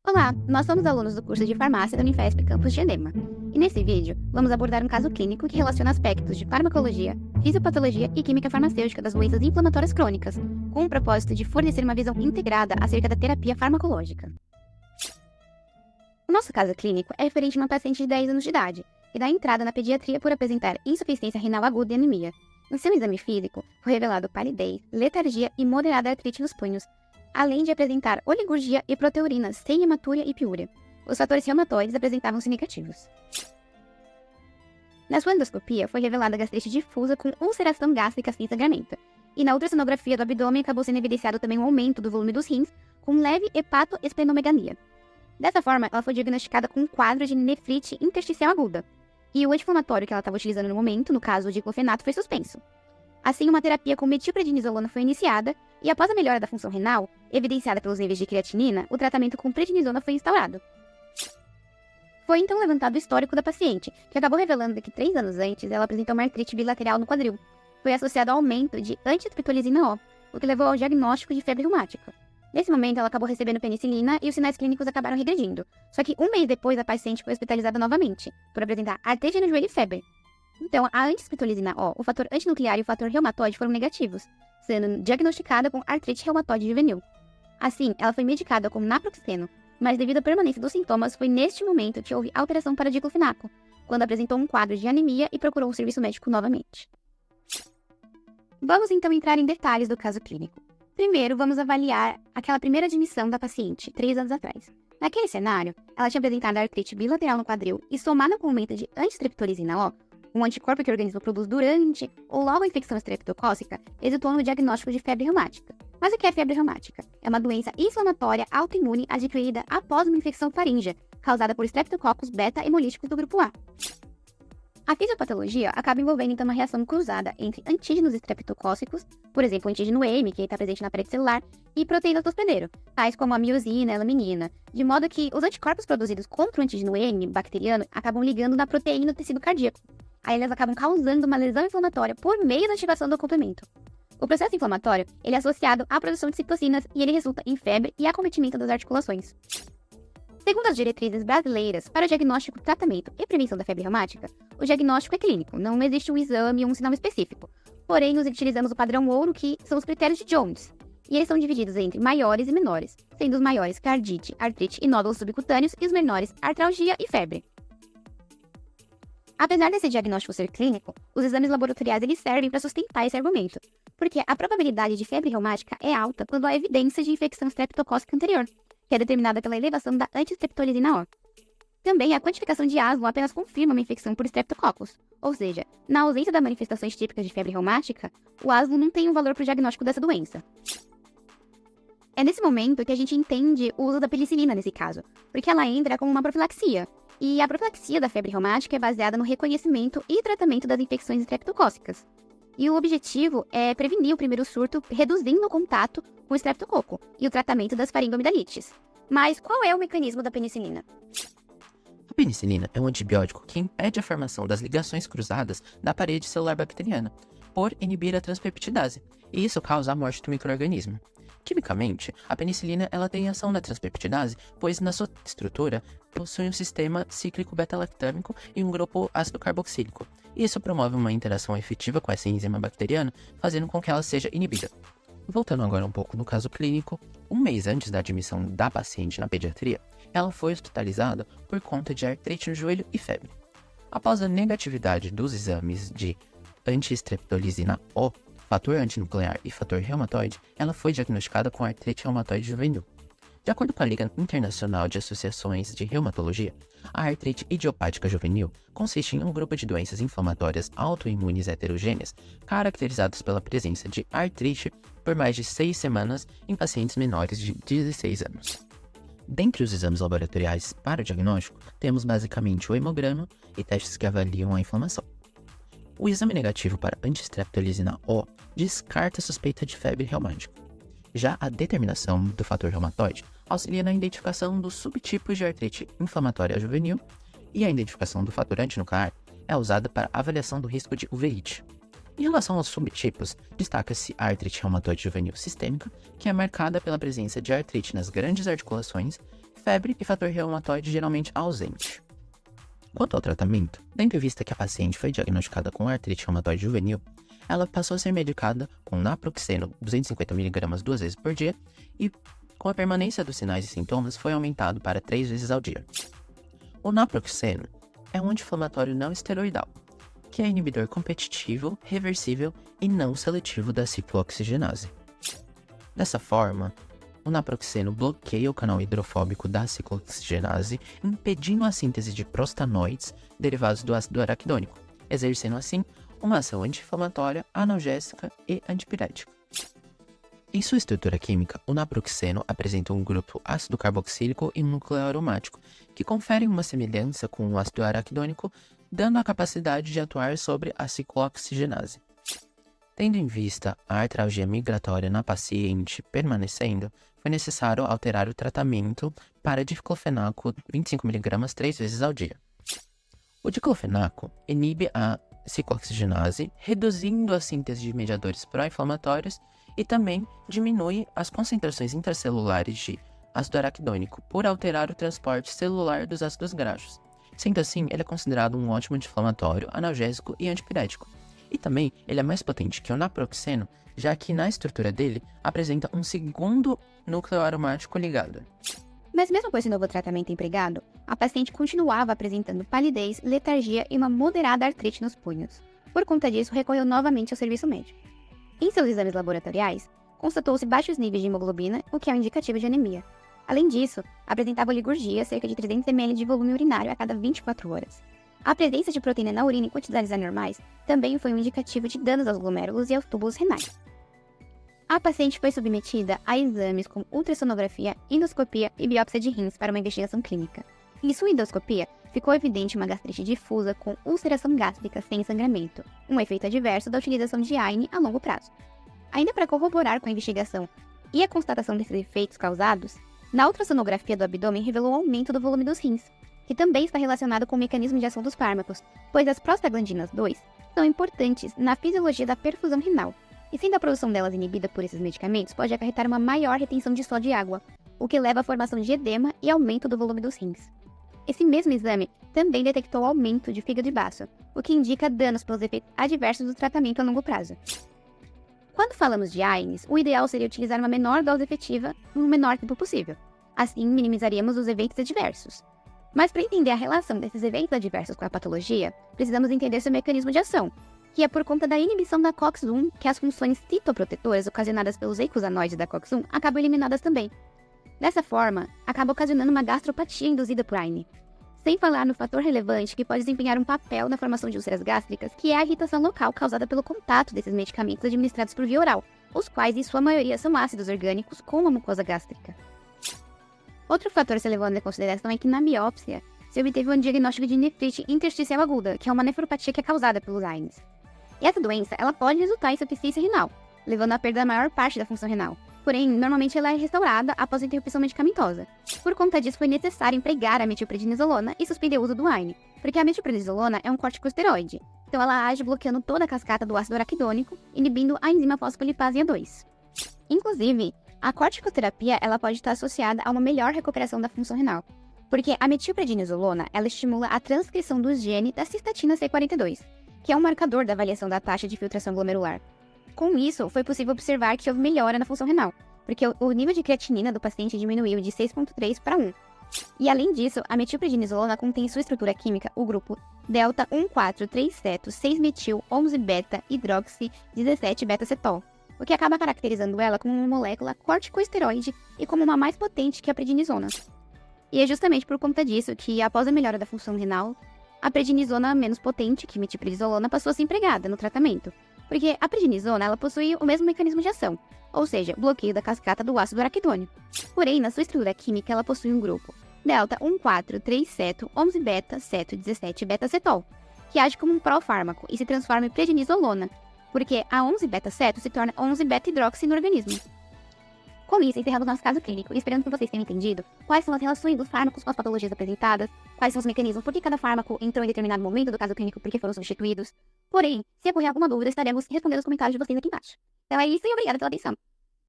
Olá, nós somos alunos do curso de farmácia da Unifesp Campus Diadema. E nesse vídeo, vamos abordar um caso clínico que relaciona aspectos de farmacologia, fisiopatologia e química farmacêutica das doenças inflamatórias crônicas, com o propósito de fornecer uma visão integrada acerca da terapia farmacológica. O nosso caso clínico é referente a uma paciente de 10 anos de idade, que dá entrada na pediatria por apresentar insuficiência renal aguda e anemia. Em seu exame físico, foi revelado palidez, letargia e moderada artrite nos punhos, além de apresentar oligurgia e proteúrinas sem hematúria e piúria. Os fatores reumatoides apresentavam-se negativos. Na sua endoscopia, foi revelada gastrite difusa com ulceração gástrica sem sangramento. E na ultrassonografia do abdômen acabou sendo evidenciado também um aumento do volume dos rins, com leve hepatoesplenomegalia. Dessa forma, ela foi diagnosticada com um quadro de nefrite intersticial aguda. E o anti-inflamatório que ela estava utilizando no momento, no caso o diclofenato, foi suspenso. Assim, uma terapia com metilprednisolona foi iniciada, e após a melhora da função renal, evidenciada pelos níveis de creatinina, o tratamento com prednisona foi instaurado. Foi então levantado o histórico da paciente, que acabou revelando que 3 anos antes ela apresentou uma artrite bilateral no quadril. Foi associado ao aumento de anti-triptolizina O, o que levou ao diagnóstico de febre reumática. Nesse momento, ela acabou recebendo penicilina e os sinais clínicos acabaram regredindo. Só que um mês depois, a paciente foi hospitalizada novamente, por apresentar artrite no joelho e febre. Então, a anti-triptolizina O, o fator antinuclear e o fator reumatoide foram negativos, sendo diagnosticada com artrite reumatoide juvenil. Assim, ela foi medicada com naproxeno, mas devido à permanência dos sintomas, foi neste momento que houve alteração para diclofenaco, quando apresentou um quadro de anemia e procurou o serviço médico novamente. Vamos então entrar em detalhes do caso clínico. Primeiro, vamos avaliar aquela primeira admissão da paciente, 3 anos atrás. Naquele cenário, ela tinha apresentado artrite bilateral no quadril e, somada com o aumento de antistreptolizina O, um anticorpo que o organismo produz durante ou logo a infecção estreptocócica, resultou no diagnóstico de febre reumática. Mas o que é febre reumática? É uma doença inflamatória autoimune adquirida após uma infecção faríngea, causada por estreptococos beta-hemolíticos do grupo A. A fisiopatologia acaba envolvendo então uma reação cruzada entre antígenos estreptocócicos, por exemplo, o antígeno M, que está presente na parede celular, e proteínas do hospedeiro, tais como a miosina e a laminina, de modo que os anticorpos produzidos contra o antígeno M bacteriano acabam ligando na proteína do tecido cardíaco. Aí elas acabam causando uma lesão inflamatória por meio da ativação do complemento. O processo inflamatório ele é associado à produção de citocinas e ele resulta em febre e acometimento das articulações. Segundo as diretrizes brasileiras para o diagnóstico, tratamento e prevenção da febre reumática, o diagnóstico é clínico, não existe um exame ou um sinal específico. Porém, nós utilizamos o padrão ouro, que são os critérios de Jones, e eles são divididos entre maiores e menores, sendo os maiores cardite, artrite e nódulos subcutâneos e os menores artralgia e febre. Apesar desse diagnóstico ser clínico, os exames laboratoriais eles servem para sustentar esse argumento, porque a probabilidade de febre reumática é alta quando há evidência de infecção estreptocócica anterior, que é determinada pela elevação da antistreptolizina O. Também a quantificação de asno apenas confirma uma infecção por estreptococcus, ou seja, na ausência das manifestações típicas de febre reumática, o asno não tem um valor para o diagnóstico dessa doença. É nesse momento que a gente entende o uso da penicilina nesse caso, porque ela entra como uma profilaxia, e a profilaxia da febre reumática é baseada no reconhecimento e tratamento das infecções estreptocócicas. E o objetivo é prevenir o primeiro surto, reduzindo o contato com o estreptococo e o tratamento das faringoamidalites. Mas qual é o mecanismo da penicilina? A penicilina é um antibiótico que impede a formação das ligações cruzadas na parede celular bacteriana, por inibir a transpeptidase, e isso causa a morte do micro-organismo. Quimicamente, a penicilina ela tem ação na transpeptidase, pois na sua estrutura possui um sistema cíclico beta-lactâmico e um grupo ácido carboxílico. Isso promove uma interação efetiva com essa enzima bacteriana, fazendo com que ela seja inibida. Voltando agora um pouco no caso clínico, um mês antes da admissão da paciente na pediatria, ela foi hospitalizada por conta de artrite no joelho e febre. Após a negatividade dos exames de anti-streptolizina O, fator antinuclear e fator reumatoide, ela foi diagnosticada com artrite reumatoide juvenil. De acordo com a Liga Internacional de Associações de Reumatologia, a artrite idiopática juvenil consiste em um grupo de doenças inflamatórias autoimunes heterogêneas, caracterizadas pela presença de artrite por mais de 6 semanas em pacientes menores de 16 anos. Dentre os exames laboratoriais para o diagnóstico, temos basicamente o hemograma e testes que avaliam a inflamação. O exame negativo para antistreptolizina O descarta a suspeita de febre reumática. Já a determinação do fator reumatoide auxilia na identificação dos subtipos de artrite inflamatória juvenil e a identificação do fator antinuclear é usada para avaliação do risco de uveíte. Em relação aos subtipos, destaca-se a artrite reumatoide juvenil sistêmica, que é marcada pela presença de artrite nas grandes articulações, febre e fator reumatoide geralmente ausente. Quanto ao tratamento, tendo em vista que a paciente foi diagnosticada com artrite reumatoide juvenil, ela passou a ser medicada com naproxeno 250mg 2 vezes por dia e, com a permanência dos sinais e sintomas, foi aumentado para 3 vezes ao dia. O naproxeno é um anti-inflamatório não esteroidal, que é inibidor competitivo, reversível e não seletivo da ciclooxigenase. Dessa forma, o naproxeno bloqueia o canal hidrofóbico da ciclooxigenase, impedindo a síntese de prostanoides derivados do ácido araquidônico, exercendo assim uma ação anti-inflamatória, analgésica e antipirética. Em sua estrutura química, o naproxeno apresenta um grupo ácido carboxílico e núcleo aromático, que conferem uma semelhança com o ácido araquidônico, dando a capacidade de atuar sobre a ciclooxigenase. Tendo em vista a artralgia migratória na paciente permanecendo, foi necessário alterar o tratamento para diclofenaco 25mg 3 vezes ao dia. O diclofenaco inibe a ciclooxigenase, reduzindo a síntese de mediadores pró-inflamatórios e também diminui as concentrações intracelulares de ácido araquidônico por alterar o transporte celular dos ácidos graxos. Sendo assim, ele é considerado um ótimo anti-inflamatório, analgésico e antipirético. E também, ele é mais potente que o naproxeno, já que na estrutura dele apresenta um segundo núcleo aromático ligado. Mas mesmo com esse novo tratamento empregado, a paciente continuava apresentando palidez, letargia e uma moderada artrite nos punhos. Por conta disso, recorreu novamente ao serviço médico. Em seus exames laboratoriais, constatou-se baixos níveis de hemoglobina, o que é um indicativo de anemia. Além disso, apresentava oligurgia, cerca de 300 ml de volume urinário a cada 24 horas. A presença de proteína na urina em quantidades anormais também foi um indicativo de danos aos glomérulos e aos túbulos renais. A paciente foi submetida a exames com ultrassonografia, endoscopia e biópsia de rins para uma investigação clínica. Em sua endoscopia, ficou evidente uma gastrite difusa com ulceração gástrica sem sangramento, um efeito adverso da utilização de AINE a longo prazo. Ainda para corroborar com a investigação e a constatação desses efeitos causados, na ultrassonografia do abdômen revelou um aumento do volume dos rins, que também está relacionado com o mecanismo de ação dos fármacos, pois as prostaglandinas 2 são importantes na fisiologia da perfusão renal, e sendo a produção delas inibida por esses medicamentos, pode acarretar uma maior retenção de sódio e água, o que leva à formação de edema e aumento do volume dos rins. Esse mesmo exame também detectou aumento de fígado e baço, o que indica danos pelos efeitos adversos do tratamento a longo prazo. Quando falamos de AINES, o ideal seria utilizar uma menor dose efetiva no menor tempo possível. Assim, minimizaríamos os eventos adversos. Mas para entender a relação desses eventos adversos com a patologia, precisamos entender seu mecanismo de ação, que é por conta da inibição da COX-1 que as funções citoprotetoras ocasionadas pelos eicosanoides da COX-1 acabam eliminadas também. Dessa forma, acaba ocasionando uma gastropatia induzida por AINE. Sem falar no fator relevante que pode desempenhar um papel na formação de úlceras gástricas, que é a irritação local causada pelo contato desses medicamentos administrados por via oral, os quais em sua maioria são ácidos orgânicos com a mucosa gástrica. Outro fator a ser levado em consideração é que na biópsia se obteve um diagnóstico de nefrite intersticial aguda, que é uma nefropatia que é causada pelos AINES. E essa doença ela pode resultar em insuficiência renal, levando à perda da maior parte da função renal. Porém, normalmente ela é restaurada após a interrupção medicamentosa. Por conta disso, foi necessário empregar a metilprednisolona e suspender o uso do AINE, porque a metilprednisolona é um corticosteroide, então ela age bloqueando toda a cascata do ácido araquidônico, inibindo a enzima fosfolipase A2. Inclusive, a corticoterapia ela pode estar associada a uma melhor recuperação da função renal, porque a metilprednisolona ela estimula a transcrição do gene da cistatina C42, que é um marcador da avaliação da taxa de filtração glomerular. Com isso, foi possível observar que houve melhora na função renal, porque o nível de creatinina do paciente diminuiu de 6,3 para 1. E além disso, a metilprednisolona contém em sua estrutura química o grupo delta 1,4,3,7-6-metil-11-beta-hidroxi-17-beta-cetol, o que acaba caracterizando ela como uma molécula corticosteroide e como uma mais potente que a prednisona. E é justamente por conta disso que, após a melhora da função renal, a prednisona menos potente que metilprednisolona passou a ser empregada no tratamento, porque a prednisona ela possui o mesmo mecanismo de ação, ou seja, bloqueio da cascata do ácido araquidônico. Porém, na sua estrutura química, ela possui um grupo delta 1,4,3,7,11-beta-17-beta-cetol, que age como um pró-fármaco e se transforma em prednisolona, porque a 11-beta-ceto se torna 11-beta-hidroxi no organismo. Com isso, encerramos nosso caso clínico e esperando que vocês tenham entendido quais são as relações dos fármacos com as patologias apresentadas, quais são os mecanismos por que cada fármaco entrou em determinado momento do caso clínico porque foram substituídos. Porém, se ocorrer alguma dúvida, estaremos respondendo os comentários de vocês aqui embaixo. Então é isso e obrigada pela atenção.